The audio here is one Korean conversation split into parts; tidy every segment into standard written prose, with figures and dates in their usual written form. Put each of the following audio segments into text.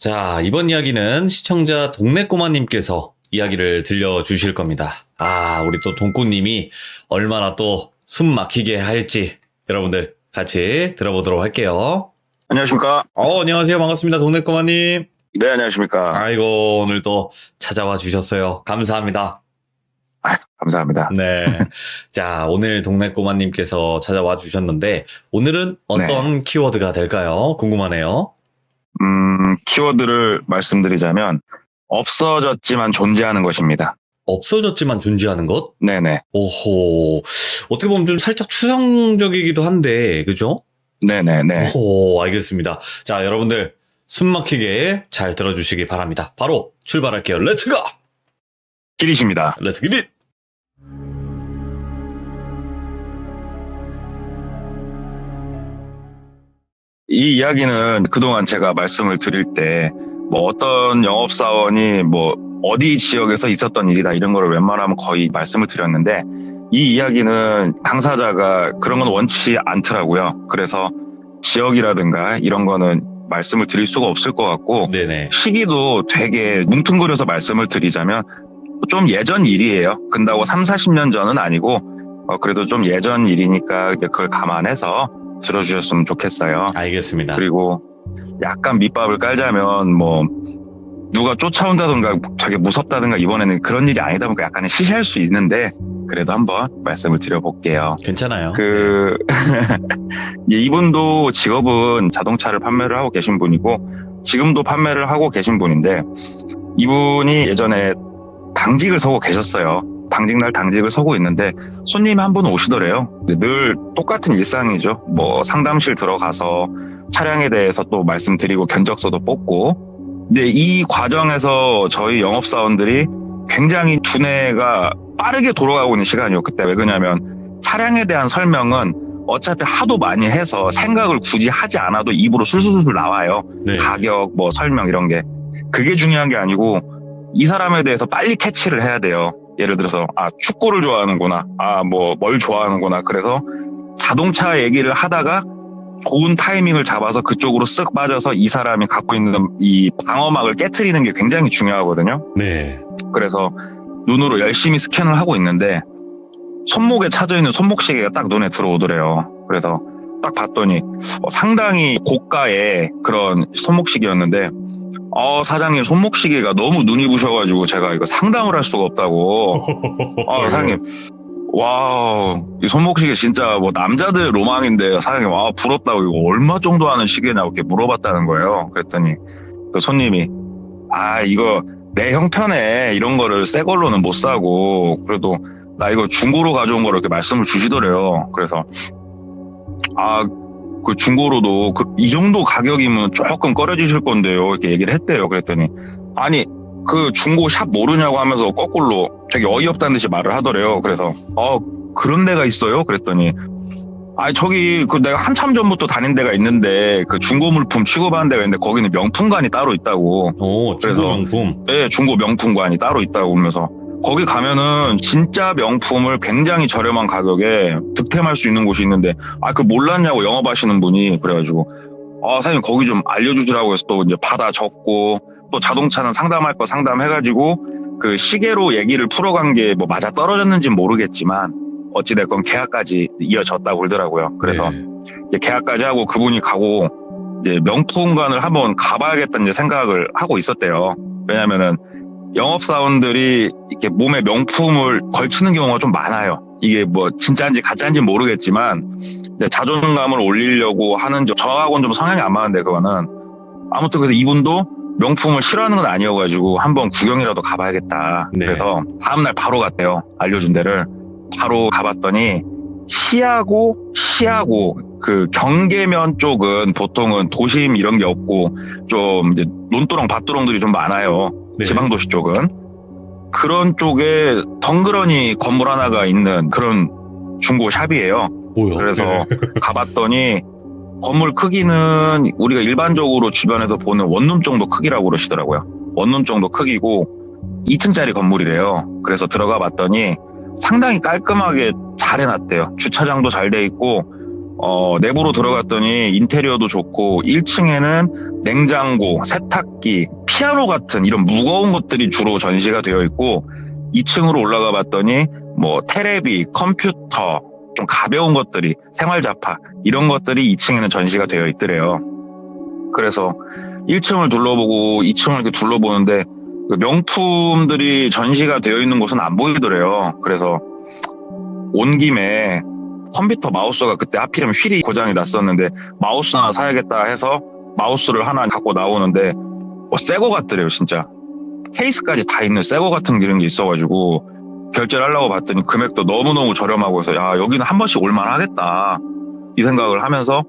자, 이번 이야기는 시청자 동네꼬마님께서 이야기를 들려주실 겁니다. 우리 또 동꼬님이 얼마나 또 숨 막히게 할지 여러분들 같이 들어보도록 할게요. 안녕하십니까? 안녕하세요. 반갑습니다. 동네꼬마님. 네, 안녕하십니까? 아이고, 오늘 또 찾아와 주셨어요. 감사합니다. 감사합니다. 네. 자, 오늘 동네꼬마님께서 찾아와 주셨는데, 오늘은 어떤 키워드가 될까요? 궁금하네요. 키워드를 말씀드리자면, 없어졌지만 존재하는 것입니다. 없어졌지만 존재하는 것? 네네. 오호. 어떻게 보면 좀 살짝 추상적이기도 한데, 그죠? 네네네. 오호, 알겠습니다. 자, 여러분들, 숨 막히게 잘 들어주시기 바랍니다. 바로 출발할게요. 렛츠고! 길이십니다. 렛츠 기릿! 이 이야기는 그동안 제가 말씀을 드릴 때, 어떤 영업사원이 어디 지역에서 있었던 일이다 이런 거를 웬만하면 거의 말씀을 드렸는데, 이 이야기는 당사자가 그런 건 원치 않더라고요. 그래서 지역이라든가 이런 거는 말씀을 드릴 수가 없을 것 같고, 네네. 시기도 되게 뭉뚱그려서 말씀을 드리자면 좀 예전 일이에요. 근다고 3, 40년 전은 아니고 그래도 좀 예전 일이니까 그걸 감안해서 들어주셨으면 좋겠어요. 알겠습니다. 그리고 약간 밑밥을 깔자면 누가 쫓아온다든가 되게 무섭다든가 이번에는 그런 일이 아니다 보니까 약간은 시시할 수 있는데 그래도 한번 말씀을 드려볼게요. 괜찮아요. 이분도 직업은 자동차를 판매를 하고 계신 분이고 지금도 판매를 하고 계신 분인데 이분이 예전에 당직을 서고 계셨어요. 당직날 당직을 서고 있는데 손님이 한 분 오시더래요. 늘 똑같은 일상이죠. 상담실 들어가서 차량에 대해서 또 말씀드리고 견적서도 뽑고. 근데 이 과정에서 저희 영업사원들이 굉장히 두뇌가 빠르게 돌아가고 있는 시간이요. 그때 왜 그러냐면 차량에 대한 설명은 어차피 하도 많이 해서 생각을 굳이 하지 않아도 입으로 술술술 나와요. 네. 가격, 설명 이런 게. 그게 중요한 게 아니고 이 사람에 대해서 빨리 캐치를 해야 돼요. 예를 들어서 축구를 좋아하는구나. 뭘 좋아하는구나. 그래서 자동차 얘기를 하다가 좋은 타이밍을 잡아서 그쪽으로 쓱 빠져서 이 사람이 갖고 있는 이 방어막을 깨트리는 게 굉장히 중요하거든요. 네. 그래서 눈으로 열심히 스캔을 하고 있는데 손목에 차져 있는 손목시계가 딱 눈에 들어오더래요. 그래서 딱 봤더니 상당히 고가의 그런 손목시계였는데 사장님 손목시계가 너무 눈이 부셔가지고 제가 이거 상담을 할 수가 없다고. 사장님, 와우, 이 손목시계 진짜 남자들 로망인데 사장님, 부럽다고 이거 얼마 정도 하는 시계냐고 이렇게 물어봤다는 거예요. 그랬더니 그 손님이 이거 내 형편에 이런 거를 새 걸로는 못 사고 그래도 나 이거 중고로 가져온 거를 이렇게 말씀을 주시더래요. 그래서 그 중고로도 이 정도 가격이면 조금 꺼려지실 건데요. 이렇게 얘기를 했대요. 그랬더니 그 중고 샵 모르냐고 하면서 거꾸로 되게 어이없다는 듯이 말을 하더래요. 그래서 그런 데가 있어요? 그랬더니 저기 내가 한참 전부터 다닌 데가 있는데 그 중고 물품 취급하는 데가 있는데 거기는 명품관이 따로 있다고. 중고 명품? 네, 중고 명품관이 따로 있다고 그러면서 거기 가면은 진짜 명품을 굉장히 저렴한 가격에 득템할 수 있는 곳이 있는데 그 몰랐냐고 영업하시는 분이. 그래가지고 사장님 거기 좀 알려주더라고 해서 또 이제 받아 적고 또 자동차는 상담할 거 상담해가지고 그 시계로 얘기를 풀어간 게 맞아 떨어졌는지는 모르겠지만 어찌됐건 계약까지 이어졌다고 그러더라고요. 그래서 이제 계약까지 하고 그분이 가고 이제 명품관을 한번 가봐야겠다는 이제 생각을 하고 있었대요. 왜냐면은 영업사원들이 이렇게 몸에 명품을 걸치는 경우가 좀 많아요. 이게 진짜인지 가짜인지 모르겠지만 자존감을 올리려고 하는 저하고는 좀 성향이 안 맞는데 그거는 아무튼 그래서 이분도 명품을 싫어하는 건 아니어가지고 한번 구경이라도 가봐야겠다. 네. 그래서 다음날 바로 갔대요. 알려준 데를 바로 가봤더니 시하고 그 경계면 쪽은 보통은 도심 이런 게 없고 좀 이제 논두렁 밭두렁들이 좀 많아요. 네. 지방도시 쪽은. 그런 쪽에 덩그러니 건물 하나가 있는 그런 중고 샵이에요. 뭐요? 그래서 가봤더니 건물 크기는 우리가 일반적으로 주변에서 보는 원룸 정도 크기라고 그러시더라고요. 원룸 정도 크기고 2층짜리 건물이래요. 그래서 들어가 봤더니 상당히 깔끔하게 잘 해놨대요. 주차장도 잘 돼 있고 내부로 들어갔더니 인테리어도 좋고 1층에는 냉장고, 세탁기, 피아노 같은 이런 무거운 것들이 주로 전시가 되어 있고 2층으로 올라가 봤더니 뭐 테레비, 컴퓨터, 좀 가벼운 것들이 생활 잡화 이런 것들이 2층에는 전시가 되어 있더래요. 그래서 1층을 둘러보고 2층을 이렇게 둘러보는데 그 명품들이 전시가 되어 있는 곳은 안 보이더래요. 그래서 온 김에 컴퓨터 마우스가 그때 하필이면 휠이 고장이 났었는데 마우스 하나 사야겠다 해서 마우스를 하나 갖고 나오는데 뭐 새거 같더래요. 진짜 케이스까지 다 있는 새거 같은 이런 게 있어가지고 결제를 하려고 봤더니 금액도 너무너무 저렴하고 해서 야 여기는 한 번씩 올만하겠다 이 생각을 하면서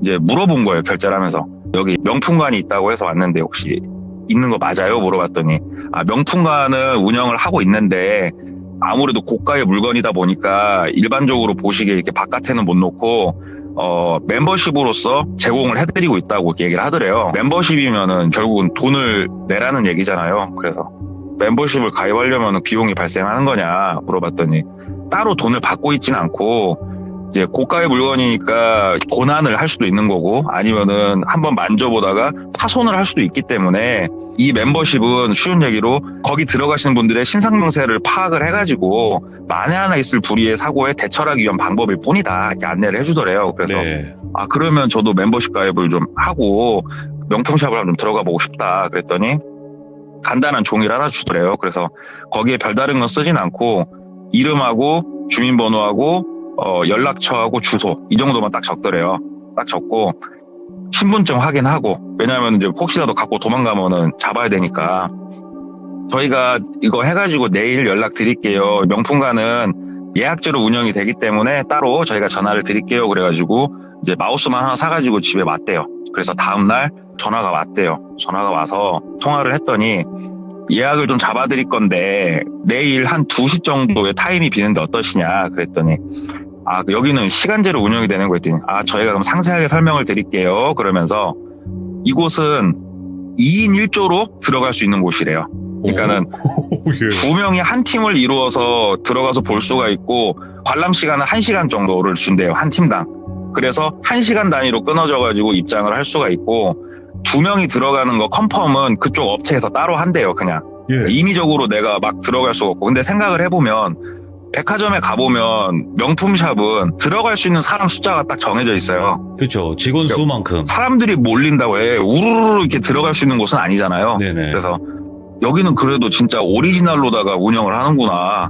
이제 물어본 거예요. 결제를 하면서 여기 명품관이 있다고 해서 왔는데 혹시 있는 거 맞아요? 물어봤더니 아 명품관은 운영을 하고 있는데 아무래도 고가의 물건이다 보니까 일반적으로 보시기에 이렇게 바깥에는 못 놓고 멤버십으로서 제공을 해드리고 있다고 이렇게 얘기를 하더래요. 멤버십이면은 결국은 돈을 내라는 얘기잖아요. 그래서 멤버십을 가입하려면 비용이 발생하는 거냐 물어봤더니 따로 돈을 받고 있진 않고 이제 고가의 물건이니까 고난을 할 수도 있는 거고 아니면은 한번 만져보다가 파손을 할 수도 있기 때문에 이 멤버십은 쉬운 얘기로 거기 들어가시는 분들의 신상명세를 파악을 해가지고 만에 하나 있을 불의의 사고에 대처하기 위한 방법일 뿐이다 이렇게 안내를 해주더래요. 그래서 네. 아 그러면 저도 멤버십 가입을 좀 하고 명품샵을 좀 들어가 보고 싶다 그랬더니 간단한 종이를 하나 주더래요. 그래서 거기에 별다른 건 쓰진 않고 이름하고 주민번호하고 연락처하고 주소 이 정도만 딱 적더래요. 딱 적고 신분증 확인하고 왜냐하면 이제 혹시라도 갖고 도망가면은 잡아야 되니까 저희가 이거 해가지고 내일 연락 드릴게요. 명품관은 예약제로 운영이 되기 때문에 따로 저희가 전화를 드릴게요. 그래가지고 이제 마우스만 하나 사가지고 집에 왔대요. 그래서 다음날 전화가 왔대요. 전화가 와서 통화를 했더니 예약을 좀 잡아드릴 건데 내일 한 2시 정도의 타임이 비는데 어떠시냐 그랬더니 아 여기는 시간제로 운영이 되는 거 했더니 아 저희가 그럼 상세하게 설명을 드릴게요 그러면서 이곳은 2인 1조로 들어갈 수 있는 곳이래요. 그러니까는 예. 2명이 한 팀을 이루어서 들어가서 볼 수가 있고 관람 시간은 1시간 정도를 준대요. 한 팀당. 그래서 1시간 단위로 끊어져 가지고 입장을 할 수가 있고 2명이 들어가는 거 컨펌은 그쪽 업체에서 따로 한대요. 그냥 예. 임의적으로 내가 막 들어갈 수가 없고 근데 생각을 해보면 백화점에 가보면 명품샵은 들어갈 수 있는 사람 숫자가 딱 정해져 있어요. 그렇죠. 직원 수만큼. 사람들이 몰린다고 해 우르르 이렇게 들어갈 수 있는 곳은 아니잖아요. 네네. 그래서 여기는 그래도 진짜 오리지널로다가 운영을 하는구나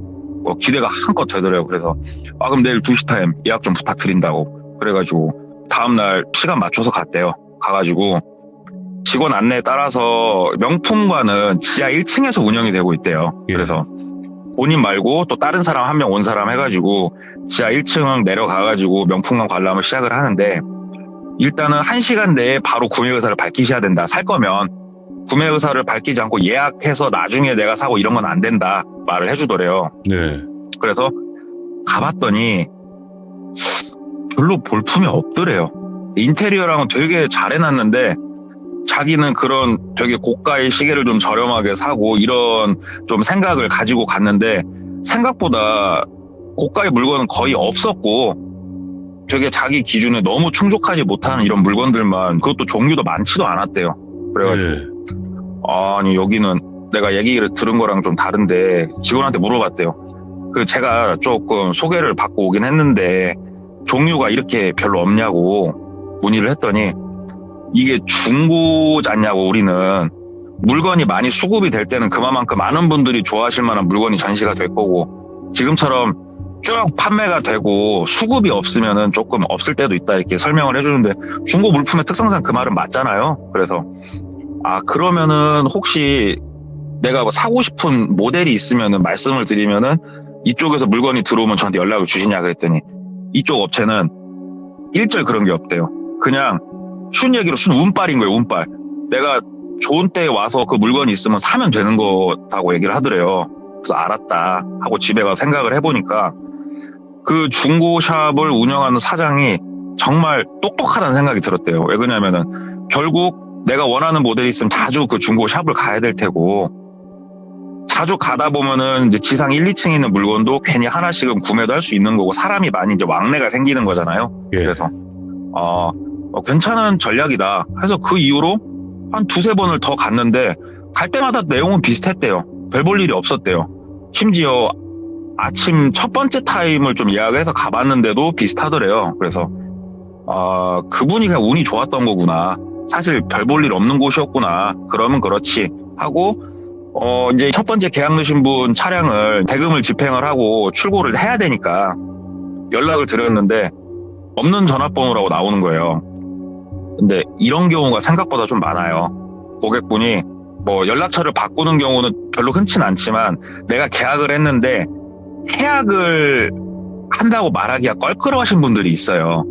기대가 한껏 되더라고요. 그래서 아 그럼 내일 2시 타임 예약 좀 부탁드린다고 그래가지고 다음날 시간 맞춰서 갔대요. 가가지고 직원 안내에 따라서 명품관은 지하 1층에서 운영이 되고 있대요. 예. 그래서 본인 말고 또 다른 사람 한 명 온 사람 해가지고 지하 1층 내려가가지고 명품관 관람을 시작을 하는데 일단은 1시간 내에 바로 구매 의사를 밝히셔야 된다. 살 거면 구매 의사를 밝히지 않고 예약해서 나중에 내가 사고 이런 건 안 된다 말을 해주더래요. 네. 그래서 가봤더니 별로 볼품이 없더래요. 인테리어랑은 되게 잘 해놨는데 자기는 그런 되게 고가의 시계를 좀 저렴하게 사고 이런 좀 생각을 가지고 갔는데 생각보다 고가의 물건은 거의 없었고 되게 자기 기준에 너무 충족하지 못하는 이런 물건들만 그것도 종류도 많지도 않았대요. 그래가지고 네. 아니 여기는 내가 얘기를 들은 거랑 좀 다른데 직원한테 물어봤대요. 그 제가 조금 소개를 받고 오긴 했는데 종류가 이렇게 별로 없냐고 문의를 했더니 이게 중고잖냐고 우리는 물건이 많이 수급이 될 때는 그만큼 많은 분들이 좋아하실 만한 물건이 전시가 될 거고 지금처럼 쭉 판매가 되고 수급이 없으면은 조금 없을 때도 있다 이렇게 설명을 해주는데 중고 물품의 특성상 그 말은 맞잖아요. 그래서 아 그러면은 혹시 내가 뭐 사고 싶은 모델이 있으면은 말씀을 드리면은 이쪽에서 물건이 들어오면 저한테 연락을 주시냐 그랬더니 이쪽 업체는 일절 그런 게 없대요. 그냥 쉬운 얘기로 순 운빨인 거예요. 운빨. 내가 좋은 때에 와서 그 물건이 있으면 사면 되는 거라고 얘기를 하더래요. 그래서 알았다 하고 집에 가서 생각을 해보니까 그 중고샵을 운영하는 사장이 정말 똑똑하다는 생각이 들었대요. 왜 그러냐면은 결국 내가 원하는 모델이 있으면 자주 그 중고샵을 가야 될 테고 자주 가다 보면은 이제 지상 1, 2층에 있는 물건도 괜히 하나씩은 구매도 할 수 있는 거고 사람이 많이 이제 왕래가 생기는 거잖아요. 예. 그래서 괜찮은 전략이다 해서 그 이후로 한 두세 번을 더 갔는데 갈 때마다 내용은 비슷했대요. 별 볼 일이 없었대요. 심지어 아침 첫 번째 타임을 좀 예약을 해서 가봤는데도 비슷하더래요. 그래서 그분이 그냥 운이 좋았던 거구나. 사실 별 볼 일 없는 곳이었구나. 그러면 그렇지 하고 이제 첫 번째 계약 넣으신 분 차량을 대금을 집행을 하고 출고를 해야 되니까 연락을 드렸는데 없는 전화번호라고 나오는 거예요. 근데 이런 경우가 생각보다 좀 많아요. 고객분이 뭐 연락처를 바꾸는 경우는 별로 흔치는 않지만 내가 계약을 했는데 해약을 한다고 말하기가 껄끄러워하신 분들이 있어요.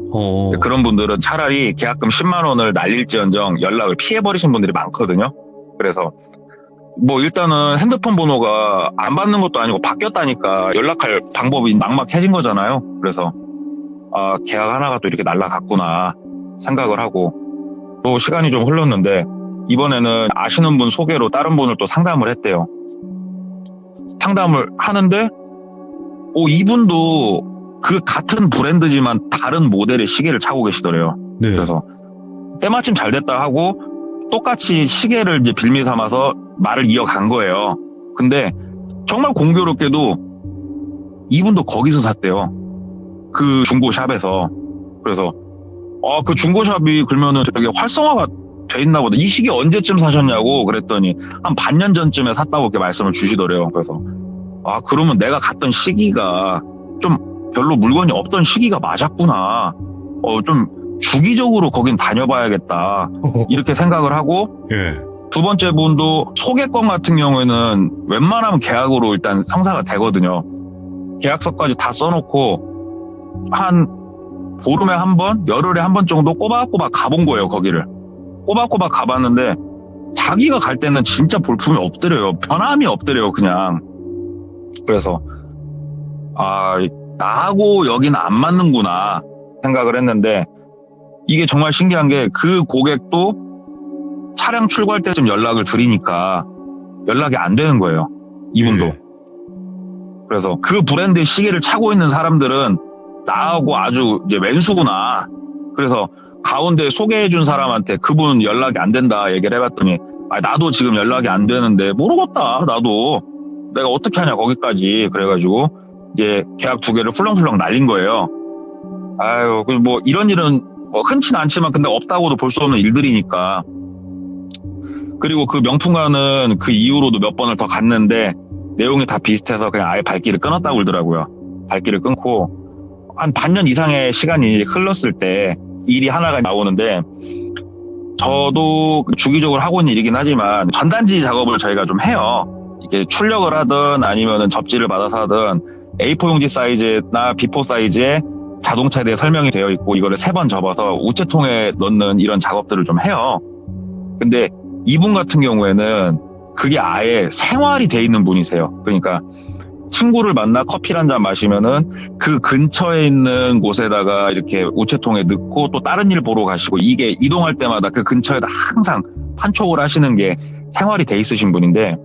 그런 분들은 차라리 계약금 10만 원을 날릴지언정 연락을 피해버리신 분들이 많거든요. 그래서 뭐 일단은 핸드폰 번호가 안 받는 것도 아니고 바뀌었다니까 연락할 방법이 막막해진 거잖아요. 그래서 계약 하나가 또 이렇게 날라갔구나 생각을 하고 또 시간이 좀 흘렀는데 이번에는 아시는 분 소개로 다른 분을 또 상담을 했대요. 상담을 하는데 이분도 그 같은 브랜드지만 다른 모델의 시계를 차고 계시더래요. 네. 그래서 때마침 잘 됐다 하고 똑같이 시계를 이제 빌미 삼아서 말을 이어간 거예요. 근데 정말 공교롭게도 이분도 거기서 샀대요. 그 중고샵에서. 그래서 그 중고샵이 그러면은 되게 활성화가 돼 있나 보다. 이 시계 언제쯤 사셨냐고 그랬더니 한 반년 전쯤에 샀다고 이렇게 말씀을 주시더래요. 그래서 그러면 내가 갔던 시기가 좀 별로 물건이 없던 시기가 맞았구나. 좀 주기적으로 거긴 다녀봐야겠다. 이렇게 생각을 하고 예. 두 번째 분도 소개권 같은 경우에는 웬만하면 계약으로 일단 성사가 되거든요. 계약서까지 다 써놓고 한 보름에 한 번, 열흘에 한 번 정도 꼬박꼬박 가본 거예요, 거기를. 꼬박꼬박 가봤는데 자기가 갈 때는 진짜 볼품이 없더래요. 변함이 없더래요, 그냥. 그래서 나하고 여기는 안 맞는구나 생각을 했는데 이게 정말 신기한 게 그 고객도 차량 출고할 때쯤 연락을 드리니까 연락이 안 되는 거예요. 이분도. 네. 그래서 그 브랜드의 시계를 차고 있는 사람들은 나하고 아주 이제 왼수구나. 그래서 가운데 소개해준 사람한테 그분 연락이 안 된다 얘기를 해봤더니 나도 지금 연락이 안 되는데 모르겠다. 나도 내가 어떻게 하냐 거기까지. 그래가지고 이제 계약 2개를 훌렁훌렁 날린 거예요. 뭐 이런 일은 흔치는 않지만 근데 없다고도 볼 수 없는 일들이니까. 그리고 그 명품관은 그 이후로도 몇 번을 더 갔는데 내용이 다 비슷해서 그냥 아예 발길을 끊었다고 그러더라고요. 발길을 끊고 한 반년 이상의 시간이 흘렀을 때 일이 하나가 나오는데 저도 주기적으로 하고 있는 일이긴 하지만 전단지 작업을 저희가 좀 해요. 이게 출력을 하든 아니면은 접지를 받아서 하든 A4 용지 사이즈나 B4 사이즈에 자동차에 대해 설명이 되어 있고 이거를 3번 접어서 우체통에 넣는 이런 작업들을 좀 해요. 근데 이분 같은 경우에는 그게 아예 생활이 돼 있는 분이세요. 그러니까 친구를 만나 커피를 한 잔 마시면은 그 근처에 있는 곳에다가 이렇게 우체통에 넣고 또 다른 일 보러 가시고 이게 이동할 때마다 그 근처에다 항상 판촉을 하시는 게 생활이 돼 있으신 분인데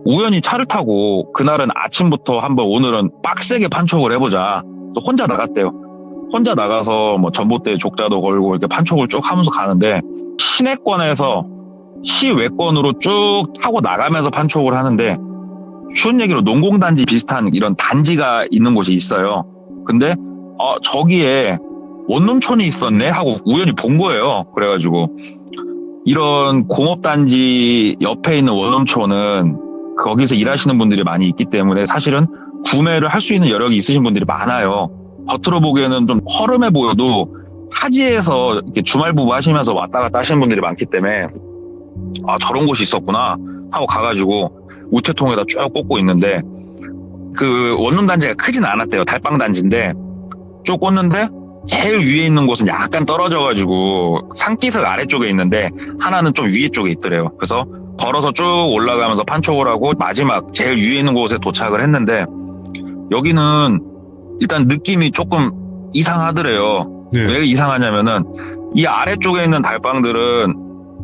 우연히 차를 타고 그날은 아침부터 한번 오늘은 빡세게 판촉을 해보자. 또 혼자 나갔대요. 혼자 나가서 뭐 전봇대 족자도 걸고 이렇게 판촉을 쭉 하면서 가는데 시내권에서 시외권으로 쭉 타고 나가면서 판촉을 하는데 쉬운 얘기로 농공단지 비슷한 이런 단지가 있는 곳이 있어요. 근데 저기에 원룸촌이 있었네 하고 우연히 본 거예요. 그래가지고 이런 공업단지 옆에 있는 원룸촌은 거기서 일하시는 분들이 많이 있기 때문에 사실은 구매를 할 수 있는 여력이 있으신 분들이 많아요. 겉으로 보기에는 좀 허름해 보여도 타지에서 이렇게 주말 부부 하시면서 왔다 갔다 하시는 분들이 많기 때문에 저런 곳이 있었구나 하고 가가지고 우체통에다 쭉 꽂고 있는데 그 원룸 단지가 크진 않았대요. 달방 단지인데 쭉 꽂는데 제일 위에 있는 곳은 약간 떨어져가지고 산기슭 아래쪽에 있는데 하나는 좀 위에 쪽에 있더래요. 그래서 걸어서 쭉 올라가면서 판촉을 하고 마지막 제일 위에 있는 곳에 도착을 했는데 여기는 일단 느낌이 조금 이상하더래요. 네. 왜 이상하냐면은 이 아래쪽에 있는 달방들은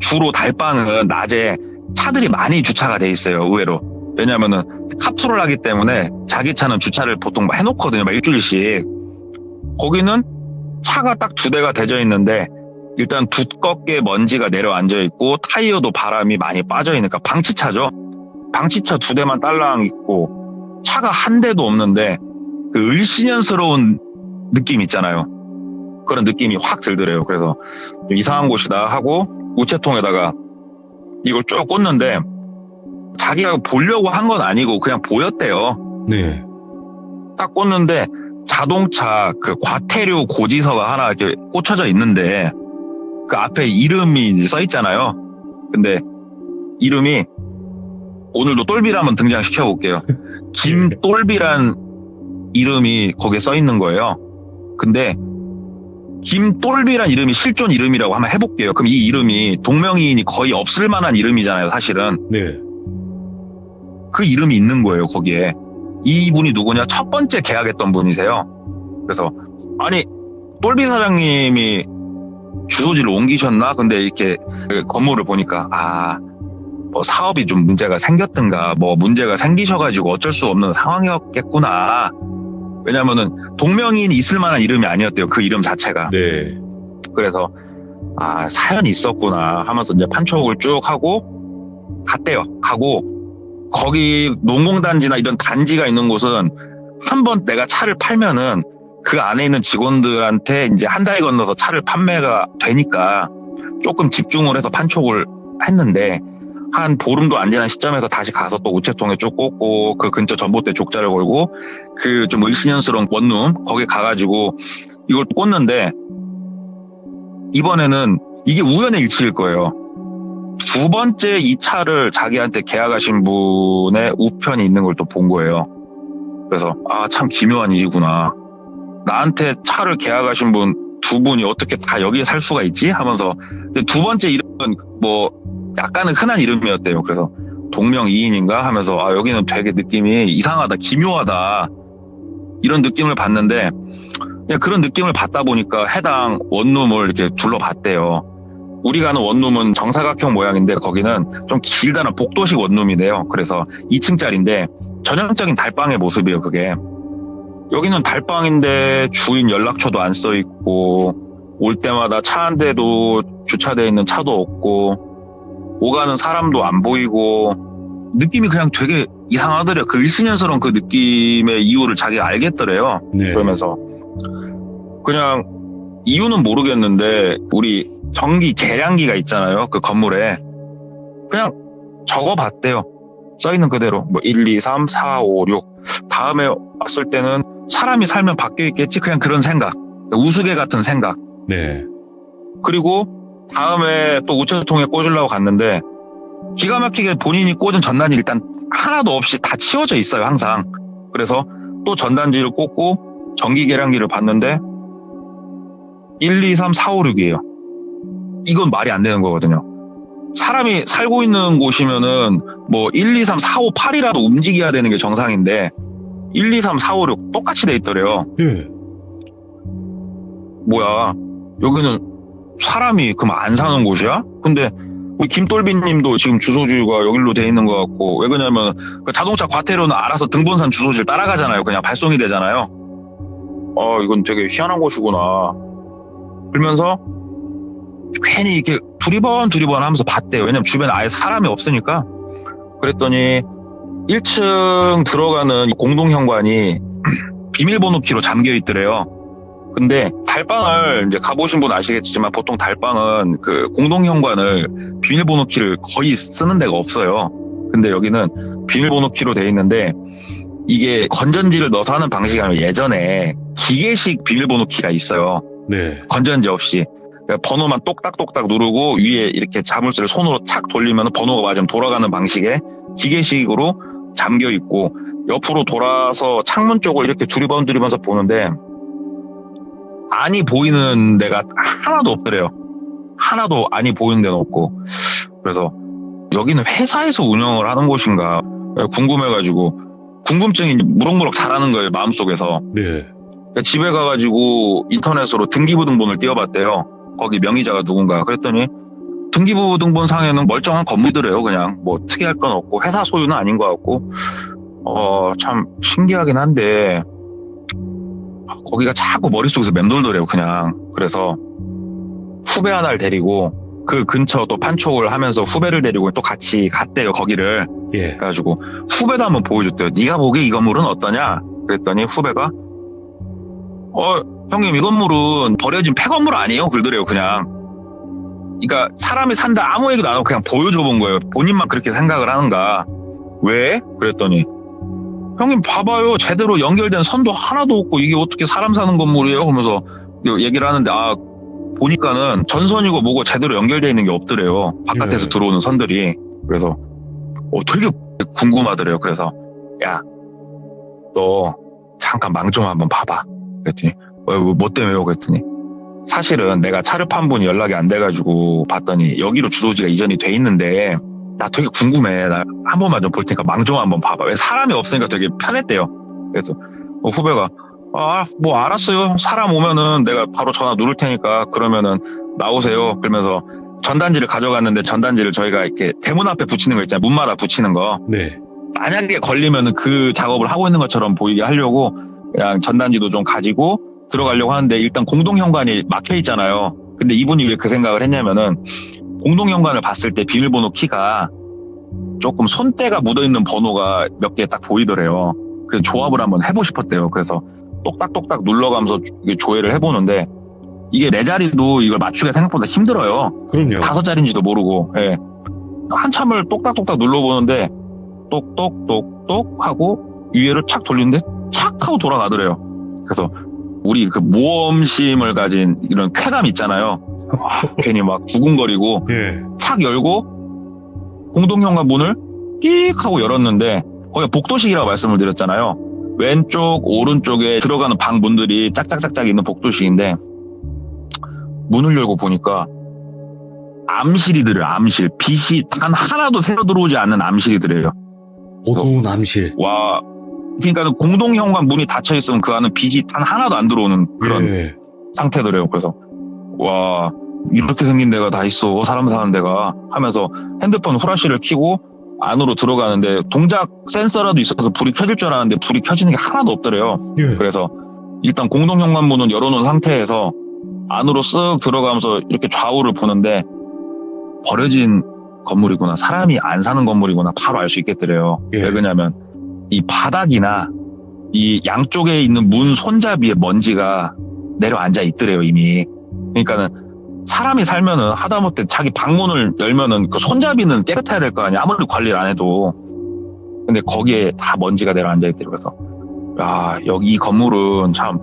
주로 달방은 낮에 차들이 많이 주차가 돼 있어요. 의외로. 왜냐면은 카풀을 하기 때문에 자기 차는 주차를 보통 해놓거든요. 막 일주일씩. 거기는 차가 딱 2대가 대져 있는데 일단 두껍게 먼지가 내려앉아 있고 타이어도 바람이 많이 빠져 있으니까 방치차죠. 방치차 2대만 딸랑 있고 차가 한 대도 없는데 그 을씨년스러운 느낌 있잖아요. 그런 느낌이 확 들더래요. 그래서 좀 이상한 곳이다 하고 우체통에다가 이걸 쭉 꽂는데 자기가 보려고 한 건 아니고 그냥 보였대요. 네. 딱 꽂는데 자동차 그 과태료 고지서가 하나 이렇게 꽂혀져 있는데 그 앞에 이름이 이제 써 있잖아요. 근데 이름이 오늘도 똘비를 한번 등장시켜 볼게요. 김똘비란 이름이 거기에 써 있는 거예요. 근데 김똘비란 이름이 실존 이름이라고 한번 해볼게요. 그럼 이 이름이 동명이인이 거의 없을 만한 이름이잖아요, 사실은. 네. 그 이름이 있는 거예요, 거기에. 이분이 누구냐? 첫 번째 계약했던 분이세요. 그래서 아니 똘비 사장님이 주소지를 옮기셨나? 근데 이렇게 건물을 보니까 뭐 사업이 좀 문제가 생겼든가 뭐 문제가 생기셔가지고 어쩔 수 없는 상황이었겠구나. 왜냐면은 동명이인이 있을 만한 이름이 아니었대요. 그 이름 자체가. 네. 그래서 사연이 있었구나 하면서 이제 판촉을 쭉 하고 갔대요. 가고 거기 농공단지나 이런 단지가 있는 곳은 한번 내가 차를 팔면은 그 안에 있는 직원들한테 이제 한 달 건너서 차를 판매가 되니까 조금 집중을 해서 판촉을 했는데 한 보름도 안 지난 시점에서 다시 가서 또 우체통에 쭉 꽂고 그 근처 전봇대 족자를 걸고 그 좀 을씨년스러운 원룸 거기 가가지고 이걸 꽂는데 이번에는 이게 우연의 일치일 거예요. 2번째 이 차를 자기한테 계약하신 분의 우편이 있는 걸 또 본 거예요. 그래서 참 기묘한 일이구나. 나한테 차를 계약하신 분 2분이 어떻게 다 여기에 살 수가 있지? 하면서 2번째 이름은 뭐 약간은 흔한 이름이었대요. 그래서 동명이인인가 하면서 여기는 되게 느낌이 이상하다, 기묘하다 이런 느낌을 받는데 그냥 그런 느낌을 받다 보니까 해당 원룸을 이렇게 둘러봤대요. 우리가 아는 원룸은 정사각형 모양인데 거기는 좀 길다란 복도식 원룸이래요. 그래서 2층짜리인데 전형적인 달방의 모습이에요, 그게. 여기는 달방인데 주인 연락처도 안 써 있고 올 때마다 차 한 대도 주차되어 있는 차도 없고 오가는 사람도 안 보이고 느낌이 그냥 되게 이상하더래요. 그 일신년스러운 그 느낌의 이유를 자기가 알겠더래요. 네. 그러면서 그냥 이유는 모르겠는데 우리 전기 계량기가 있잖아요. 그 건물에 그냥 적어봤대요. 써있는 그대로 뭐 1, 2, 3, 4, 5, 6 다음에 왔을 때는 사람이 살면 바뀌어 있겠지. 그냥 그런 생각, 우스개 같은 생각. 네. 그리고 다음에 또 우체통에 꽂으려고 갔는데 기가 막히게 본인이 꽂은 전단지 일단 하나도 없이 다 치워져 있어요, 항상. 그래서 또 전단지를 꽂고 전기 계량기를 봤는데 1, 2, 3, 4, 5, 6이에요. 이건 말이 안 되는 거거든요. 사람이 살고 있는 곳이면은 뭐 1, 2, 3, 4, 5, 8이라도 움직여야 되는 게 정상인데 1, 2, 3, 4, 5, 6 똑같이 돼 있더래요. 네. 뭐야, 여기는 사람이 그럼 안 사는 곳이야? 근데 우리 김똘비님도 지금 주소지가 여기로 돼 있는 것 같고, 왜 그러냐면 그 자동차 과태료는 알아서 등본산 주소지를 따라가잖아요. 그냥 발송이 되잖아요. 이건 되게 희한한 곳이구나 그러면서 괜히 이렇게 두리번 하면서 봤대요. 왜냐면 주변에 아예 사람이 없으니까. 그랬더니 1층 들어가는 공동현관이 비밀번호 키로 잠겨 있더래요. 근데 달방을 이제 가보신 분 아시겠지만 보통 달방은 그 공동현관을 비밀번호 키를 거의 쓰는 데가 없어요. 근데 여기는 비밀번호 키로 돼 있는데 이게 건전지를 넣어서 하는 방식이 아니라 예전에 기계식 비밀번호 키가 있어요. 네. 건전지 없이. 그러니까 번호만 똑딱똑딱 누르고 위에 이렇게 자물쇠를 손으로 착 돌리면 번호가 맞으면 돌아가는 방식의 기계식으로 잠겨 있고 옆으로 돌아서 창문 쪽을 이렇게 두리번두리면서 보는데 안이 보이는 데가 하나도 없더래요. 하나도 안이 보이는 데는 없고. 그래서 여기는 회사에서 운영을 하는 곳인가 궁금해가지고 궁금증이 무럭무럭 자라는 거예요, 마음속에서. 네. 집에 가가지고 인터넷으로 등기부 등본을 띄워봤대요. 거기 명의자가 누군가. 그랬더니 등기부 등본 상에는 멀쩡한 건물이더래요. 그냥 뭐 특이할 건 없고 회사 소유는 아닌 것 같고. 참 신기하긴 한데 거기가 자꾸 머릿속에서 맴돌더래요, 그냥. 그래서 후배 하나를 데리고 그 근처 또 판촉을 하면서 후배를 데리고 또 같이 갔대요, 거기를. 예. 그래가지고 후배도 한번 보여줬대요. 네가 보기에 이 건물은 어떠냐? 그랬더니 후배가 형님 이 건물은 버려진 폐건물 아니에요? 그러더래요. 그냥. 그러니까 사람이 산다 아무 얘기도 안 하고 그냥 보여줘 본 거예요. 본인만 그렇게 생각을 하는가. 왜? 그랬더니 형님 봐봐요. 제대로 연결된 선도 하나도 없고 이게 어떻게 사람 사는 건물이에요? 그러면서 얘기를 하는데 보니까는 전선이고 뭐고 제대로 연결되어 있는 게 없더래요. 바깥에서 예. 들어오는 선들이. 그래서 되게 궁금하더래요. 그래서 야, 너 잠깐 망 좀 한번 봐봐. 그랬더니 뭐 때문에요? 그랬더니 사실은 내가 차를 판 분이 연락이 안 돼가지고 봤더니 여기로 주소지가 이전이 돼 있는데 나 되게 궁금해. 나 한 번만 좀 볼 테니까 망 좀 한번 봐봐. 왜 사람이 없으니까 되게 편했대요. 그래서 후배가 뭐 알았어요. 사람 오면은 내가 바로 전화 누를 테니까 그러면은 나오세요. 그러면서 전단지를 가져갔는데 전단지를 저희가 이렇게 대문 앞에 붙이는 거 있잖아요. 문마다 붙이는 거. 네. 만약에 걸리면은 그 작업을 하고 있는 것처럼 보이게 하려고 그냥 전단지도 좀 가지고 들어가려고 하는데 일단 공동현관이 막혀 있잖아요. 근데 이분이 왜 그 생각을 했냐면은 공동현관을 봤을 때 비밀번호 키가 조금 손때가 묻어있는 번호가 몇 개 딱 보이더래요. 그래서 조합을 한번 해보고 싶었대요. 그래서 똑딱똑딱 눌러가면서 조회를 해보는데 이게 네 자리도 이걸 맞추기가 생각보다 힘들어요. 그럼요. 5자리인지도 모르고. 예. 한참을 똑딱똑딱 눌러보는데 똑똑똑똑 하고 위에를 착 돌리는데 착 하고 돌아가더래요. 그래서 우리 그 모험심을 가진 이런 쾌감 있잖아요. 괜히 막 두근거리고 예. 착 열고 공동현관 문을 끽 하고 열었는데 거기가 복도식이라고 말씀을 드렸잖아요. 왼쪽 오른쪽에 들어가는 방 문들이 짝짝짝짝 있는 복도식인데 문을 열고 보니까 암실이더래요. 암실. 빛이 단 하나도 새어 들어오지 않는 암실이더래요. 어두운 암실. 와, 그러니까 공동현관 문이 닫혀 있으면 그 안은 빛이 단 하나도 안 들어오는 그런 예. 상태더래요. 그래서 와, 이렇게 생긴 데가 다 있어. 사람 사는 데가 하면서 핸드폰 후라시를 켜고 안으로 들어가는데 동작 센서라도 있어서 불이 켜질 줄 알았는데 불이 켜지는 게 하나도 없더래요. 예. 그래서 일단 공동현관 문은 열어놓은 상태에서 안으로 쓱 들어가면서 이렇게 좌우를 보는데 버려진 건물이구나. 사람이 안 사는 건물이구나. 바로 알 수 있겠더래요. 예. 왜 그러냐면 이 바닥이나 이 양쪽에 있는 문 손잡이에 먼지가 내려앉아 있더래요. 이미. 그러니까는 사람이 살면은 하다못해 자기 방문을 열면은 그 손잡이는 깨끗해야 될 거 아니야. 아무리 관리를 안 해도. 근데 거기에 다 먼지가 내려앉아 있더래요. 그래서 야, 여기 이 건물은 참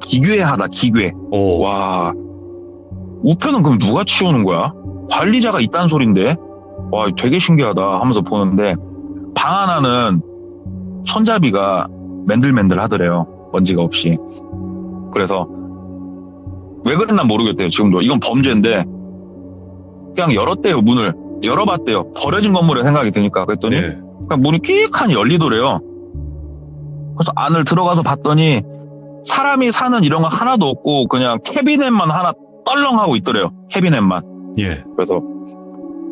기괴하다. 기괴. 오. 와, 우편은 그럼 누가 치우는 거야? 관리자가 있다는 소린데? 와, 되게 신기하다 하면서 보는데 방 하나는 손잡이가 맨들맨들 하더래요. 먼지가 없이. 그래서 왜 그랬나 모르겠대요. 지금도 이건 범죄인데 그냥 열었대요. 문을 열어봤대요. 버려진 건물에 생각이 드니까. 그랬더니 네. 그냥 문이 끽하니 열리더래요. 그래서 안을 들어가서 봤더니 사람이 사는 이런 거 하나도 없고 그냥 캐비넷만 하나 떨렁하고 있더래요. 캐비넷만. 예. 그래서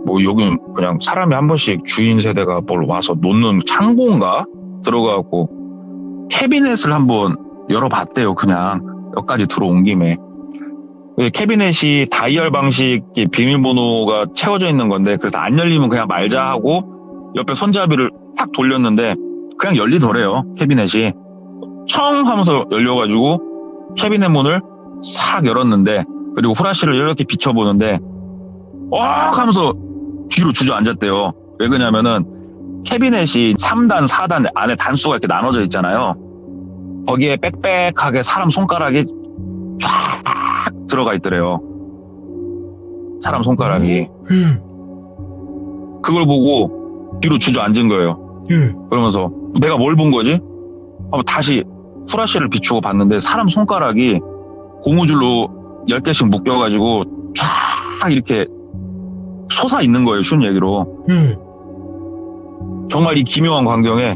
뭐 여기는 그냥 사람이 한 번씩 주인 세대가 뭘 와서 놓는 창고인가 들어가고 캐비넷을 한번 열어봤대요. 그냥 여기까지 들어온 김에. 캐비넷이 다이얼 방식 비밀번호가 채워져 있는 건데 그래서 안 열리면 그냥 말자 하고 옆에 손잡이를 탁 돌렸는데 그냥 열리더래요. 캐비넷이 청 하면서 열려가지고 캐비넷 문을 싹 열었는데 그리고 후라시를 이렇게 비춰보는데 하면서 뒤로 주저앉았대요. 왜 그러냐면은 캐비넷이 3단 4단 안에 단수가 이렇게 나눠져 있잖아요. 거기에 빽빽하게 사람 손가락이 쫙 들어가 있더래요. 사람 손가락이. 그걸 보고 뒤로 주저앉은 거예요. 그러면서 내가 뭘 본 거지? 한번 다시 후라시를 비추고 봤는데 사람 손가락이 고무줄로 10개씩 묶여가지고 쫙 이렇게 솟아 있는 거예요. 쉬운 얘기로. 정말 이 기묘한 광경에